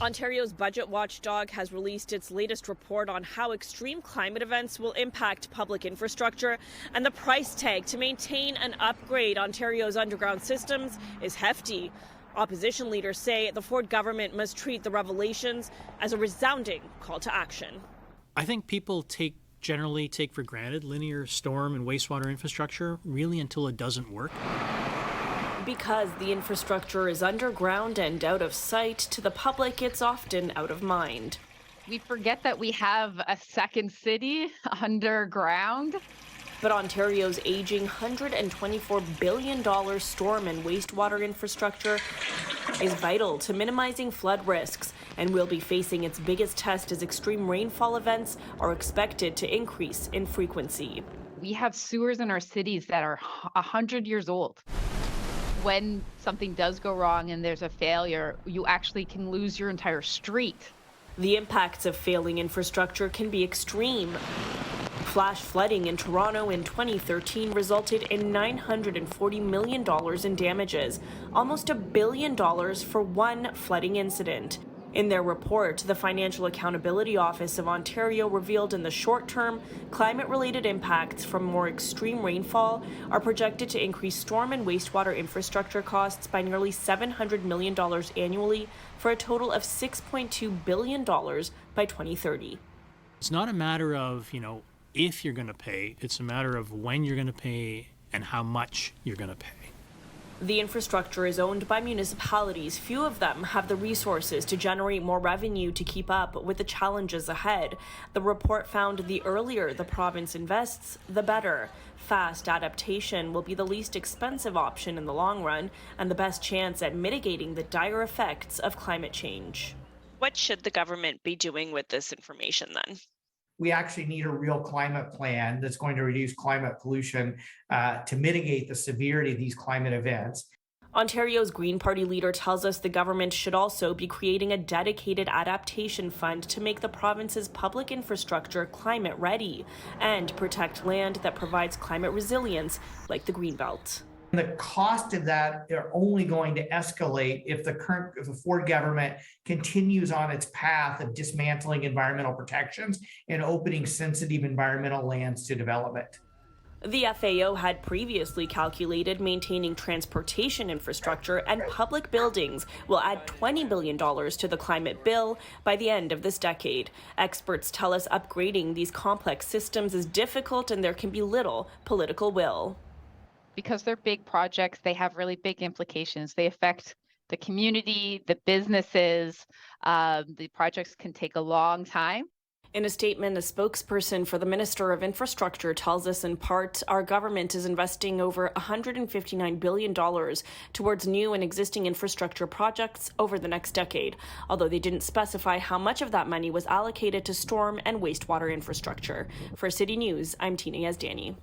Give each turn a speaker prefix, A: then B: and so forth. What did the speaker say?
A: Ontario's budget watchdog has released its latest report on how extreme climate events will impact public infrastructure, and the price tag to maintain and upgrade Ontario's underground systems is hefty. Opposition leaders say the Ford government must treat the revelations as a resounding call to action.
B: I think people generally take for granted linear storm and wastewater infrastructure, really until it doesn't work.
A: Because the infrastructure is underground and out of sight, to the public it's often out of mind.
C: We forget that we have a second city underground.
A: But Ontario's aging $124 billion storm and wastewater infrastructure is vital to minimizing flood risks and will be facing its biggest test as extreme rainfall events are expected to increase in frequency.
C: We have sewers in our cities that are 100 years old. When something does go wrong and there's a failure, you actually can lose your entire street.
A: The impacts of failing infrastructure can be extreme. Flash flooding in Toronto in 2013 resulted in $940 million in damages, almost $1 billion for one flooding incident. In their report, the Financial Accountability Office of Ontario revealed in the short term, climate-related impacts from more extreme rainfall are projected to increase storm and wastewater infrastructure costs by nearly $700 million annually, for a total of $6.2 billion by 2030.
B: It's not a matter of, if you're going to pay, it's a matter of when you're going to pay and how much you're going to pay.
A: The infrastructure is owned by municipalities. Few of them have the resources to generate more revenue to keep up with the challenges ahead. The report found the earlier the province invests, the better. Fast adaptation will be the least expensive option in the long run and the best chance at mitigating the dire effects of climate change. What should the government be doing with this information then?
D: We actually need a real climate plan that's going to reduce climate pollution to mitigate the severity of these climate events.
A: Ontario's Green Party leader tells us the government should also be creating a dedicated adaptation fund to make the province's public infrastructure climate ready and protect land that provides climate resilience, like the Greenbelt.
D: The cost of that are only going to escalate if the Ford government continues on its path of dismantling environmental protections and opening sensitive environmental lands to development.
A: The FAO had previously calculated maintaining transportation infrastructure and public buildings will add $20 billion to the climate bill by the end of this decade. Experts tell us upgrading these complex systems is difficult and there can be little political will.
C: Because they're big projects, they have really big implications. They affect the community, the businesses. The projects can take a long time.
A: In a statement, a spokesperson for the Minister of Infrastructure tells us in part, our government is investing over $159 billion towards new and existing infrastructure projects over the next decade, although they didn't specify how much of that money was allocated to storm and wastewater infrastructure. For City News, I'm Tina Yazdani.